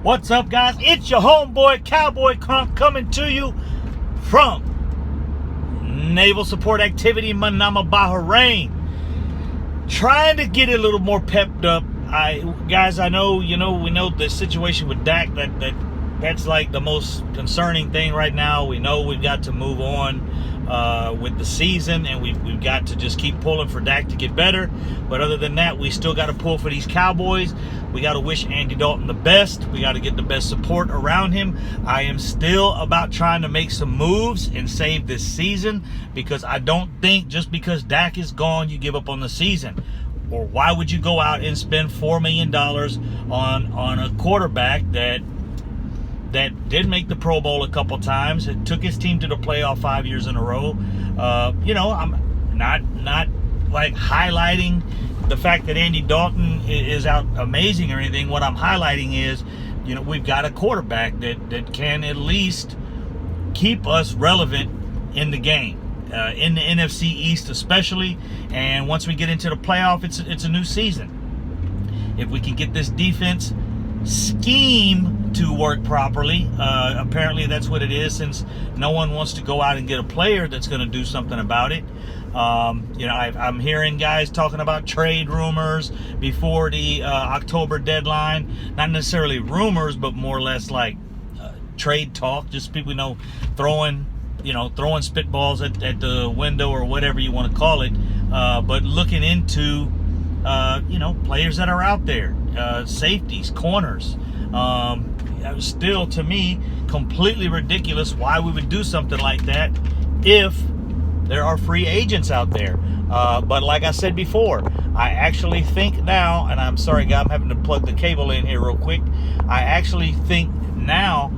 What's up, guys? It's your homeboy Cowboy Crunk coming to you from Naval Support Activity Manama, Bahrain. Trying to get it a little more pepped up. Guys, I know, we know the situation with Dak, that's like the most concerning thing right now. We know we've got to move on with the season, and we've got to just keep pulling for Dak to get better. But other than that, we still got to pull for these Cowboys. We got to wish Andy Dalton the best. We got to get the best support around him. I am still about trying to make some moves and save this season, because I don't think just because Dak is gone, you give up on the season. Or why would you go out and spend $4 million on a quarterback that did make the Pro Bowl a couple times? It took his team to the playoff 5 years in a row. I'm not like highlighting the fact that Andy Dalton is out amazing or anything. What I'm highlighting is, we've got a quarterback that can at least keep us relevant in the game, in the NFC East especially. And once we get into the playoff, it's a new season. If we can get this defense scheme to work properly, apparently that's what it is, since no one wants to go out and get a player that's going to do something about it. I'm hearing guys talking about trade rumors before the October deadline. Not necessarily rumors, but more or less like trade talk. Just people throwing spitballs at the window, or whatever you want to call it. But looking into players that are out there, safeties, corners. Still, to me, completely ridiculous why we would do something like that if there are free agents out there. But like I said before, I actually think now, and I'm sorry, guys, I'm having to plug the cable in here real quick. I actually think now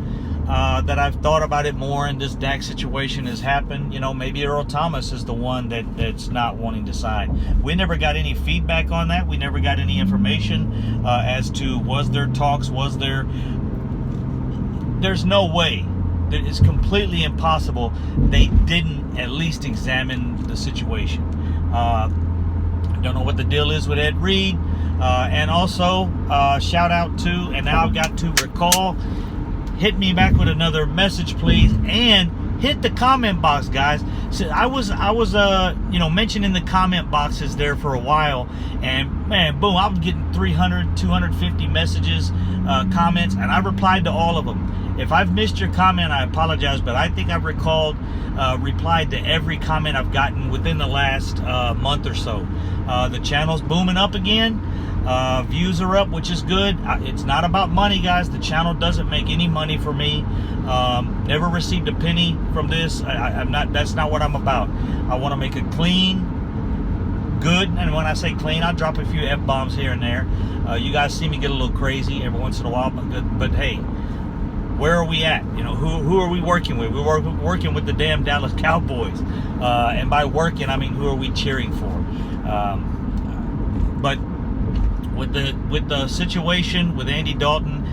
that I've thought about it more, and this Dak situation has happened, maybe Earl Thomas is the one that's not wanting to sign. We never got any feedback on that. We never got any information as to, was there talks, there's no way. It's completely impossible they didn't at least examine the situation. Don't know what the deal is with Ed Reed. And also, shout out to, and now I've got to recall, hit me back with another message, please, and hit the comment box, guys. So I was mentioning the comment boxes there for a while, and man, boom, I was getting 300, 250 messages, comments, and I replied to all of them. If I've missed your comment, I apologize, but I think I've replied to every comment I've gotten within the last month or so. The channel's booming up again. Views are up, which is good. It's not about money, guys. The channel doesn't make any money for me. Never received a penny from this. I'm not. That's not what I'm about. I want to make it clean, good, and when I say clean, I'll drop a few F-bombs here and there. You guys see me get a little crazy every once in a while, but hey, where are we at? Who are we working with? We're working with the damn Dallas Cowboys, and by working, I mean, who are we cheering for? But with the situation with Andy Dalton,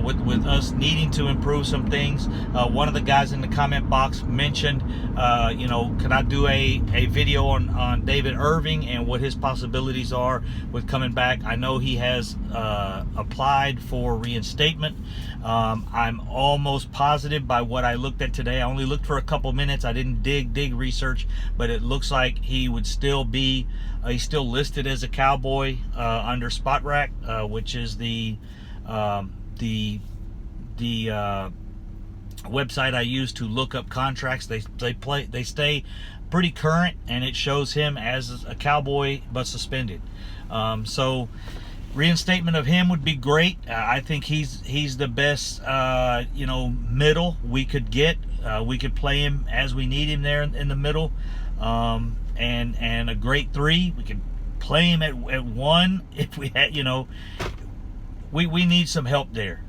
with us needing to improve some things, one of the guys in the comment box mentioned, can I do a video on David Irving and what his possibilities are with coming back? I know he has applied for reinstatement. I'm almost positive by what I looked at today. I only looked for a couple minutes. I didn't dig research, but it looks like he would still be, he's still listed as a Cowboy under Spot Rack, which is the website I use to look up contracts. They stay pretty current, and it shows him as a Cowboy but suspended. So reinstatement of him would be great. I think he's the best middle we could get. We could play him as we need him there in the middle, and a great 3. We could play him at 1 if we had, we need some help there.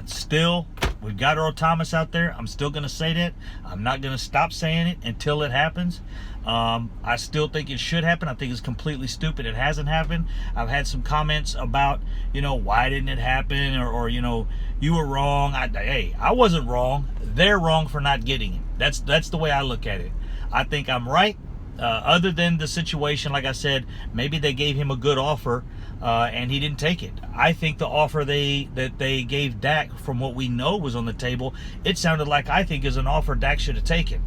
Still, we've got Earl Thomas out there. I'm still going to say that. I'm not going to stop saying it until it happens. I still think it should happen. I think it's completely stupid it hasn't happened. I've had some comments about, why didn't it happen? Or you were wrong. Hey, I wasn't wrong. They're wrong for not getting him. That's the way I look at it. I think I'm right. other than the situation, like I said, maybe they gave him a good offer and he didn't take it. I think the offer that they gave Dak, from what we know was on the table, it sounded like, I think, is an offer Dak should have taken.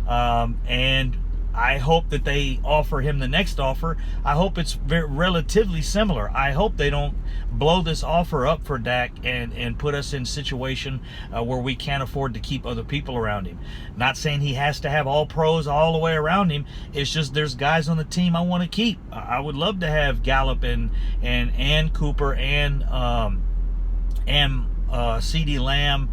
And I hope that they offer him the next offer. I hope it's relatively similar. I hope they don't blow this offer up for Dak and put us in a situation where we can't afford to keep other people around him. Not saying he has to have all pros all the way around him. It's just there's guys on the team I want to keep. I would love to have Gallup and Cooper and CeeDee Lamb,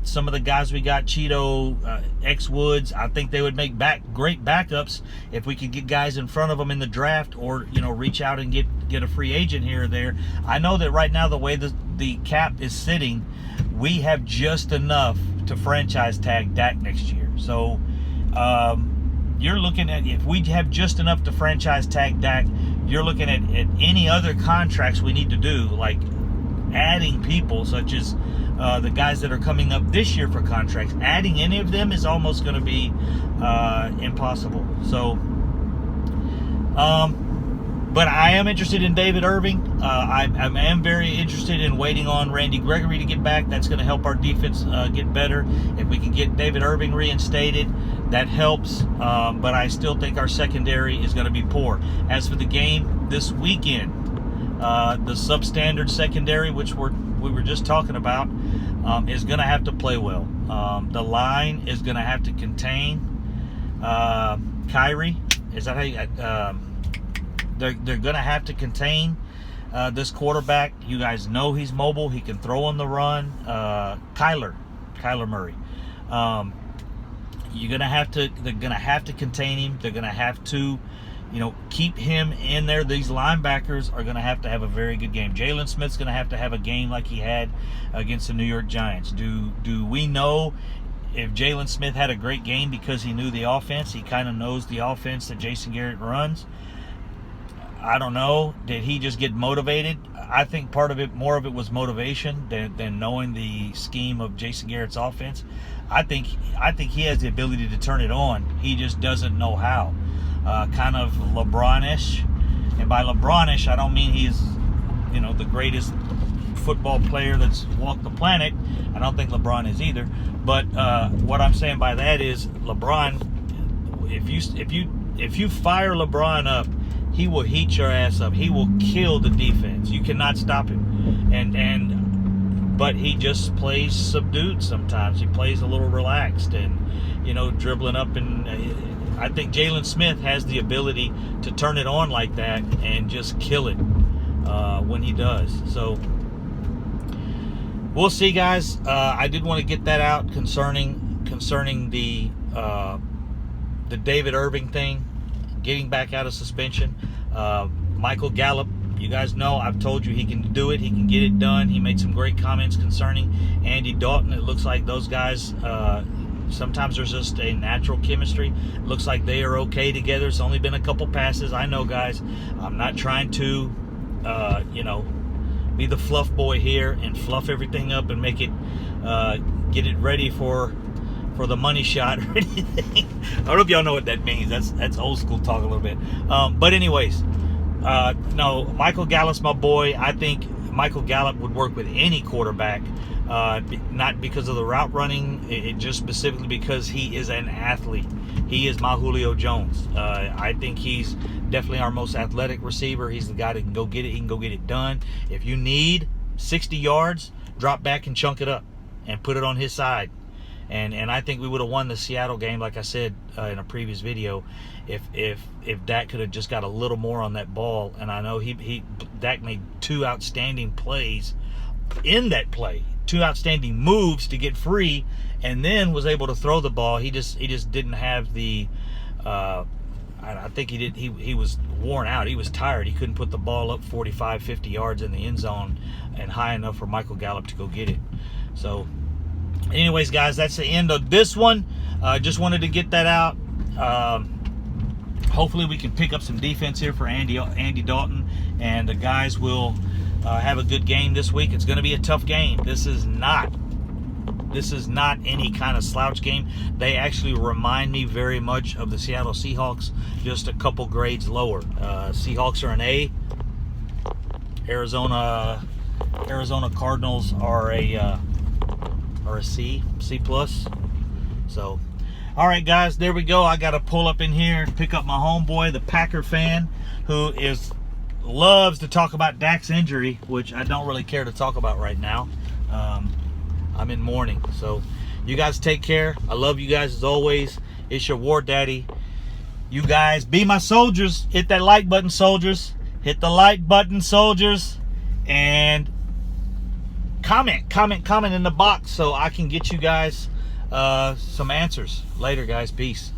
some of the guys we got, Cheeto, X Woods. I think they would make great backups if we could get guys in front of them in the draft, or reach out and get a free agent here or there. I know that right now, the way the cap is sitting, we have just enough to franchise tag Dak next year. So you're looking at, if we have just enough to franchise tag Dak, you're looking at any other contracts we need to do, like adding people such as the guys that are coming up this year for contracts. Adding any of them is almost going to be impossible. So but I am interested in David Irving. I am very interested in waiting on Randy Gregory to get back. That's going to help our defense get better. If we can get David Irving reinstated, that helps. But I still think our secondary is going to be poor. As for the game this weekend, the substandard secondary, which we were just talking about, is going to have to play well. The line is going to have to contain Kyrie. Is that how you... They're going to have to contain this quarterback. You guys know he's mobile. He can throw on the run. Kyler Murray. They're going to have to contain him. They're going to have to, keep him in there. These linebackers are going to have a very good game. Jalen Smith's going to have a game like he had against the New York Giants. Do we know if Jalen Smith had a great game because he knew the offense? He kind of knows the offense that Jason Garrett runs. I don't know. Did he just get motivated? I think more of it was motivation than knowing the scheme of Jason Garrett's offense. I think he has the ability to turn it on. He just doesn't know how. Kind of LeBron-ish. And by LeBron-ish, I don't mean he's, the greatest football player that's walked the planet. I don't think LeBron is either. But what I'm saying by that is, LeBron, if you fire LeBron up, he will heat your ass up. He will kill the defense. You cannot stop him. But he just plays subdued sometimes. He plays a little relaxed and, dribbling up. And I think Jalen Smith has the ability to turn it on like that and just kill it when he does. So we'll see, guys. I did want to get that out concerning the David Irving thing, getting back out of suspension. Michael Gallup, you guys know I've told you he can do it. He can get it done. He made some great comments concerning Andy Dalton. It looks like those guys, sometimes there's just a natural chemistry. It looks like they are okay together. It's only been a couple passes. I know, guys, I'm not trying to, be the fluff boy here and fluff everything up and make it, get it ready for the money shot or anything. I don't know if y'all know what that means. That's old school talk a little bit. But anyways, no, Michael Gallup's my boy. I think Michael Gallup would work with any quarterback, not because of the route running, it just specifically because he is an athlete. He is my Julio Jones. I think he's definitely our most athletic receiver. He's the guy that can go get it. He can go get it done. If you need 60 yards, drop back and chunk it up and put it on his side. And I think we would have won the Seattle game, like I said in a previous video, if Dak could have just got a little more on that ball. And I know Dak made two outstanding plays in that play, two outstanding moves to get free, and then was able to throw the ball. He just didn't have the. I think he did. He was worn out. He was tired. He couldn't put the ball up 45, 50 yards in the end zone and high enough for Michael Gallup to go get it. So. Anyways, guys, that's the end of this one. Just wanted to get that out. Hopefully we can pick up some defense here for Andy Dalton, and the guys will have a good game this week. It's going to be a tough game. This is not this is not any kind of slouch game. They actually remind me very much of the Seattle Seahawks, just a couple grades lower. Seahawks are an A. Arizona Cardinals are a C plus. So, all right, guys, there we go. I got to pull up in here and pick up my homeboy, the Packer fan, who loves to talk about Dak's injury, which I don't really care to talk about right now. I'm in mourning. So, you guys take care. I love you guys as always. It's your War Daddy. You guys be my soldiers. Hit that like button, soldiers. Hit the like button, soldiers. And comment in the box so I can get you guys some answers later, guys. Peace.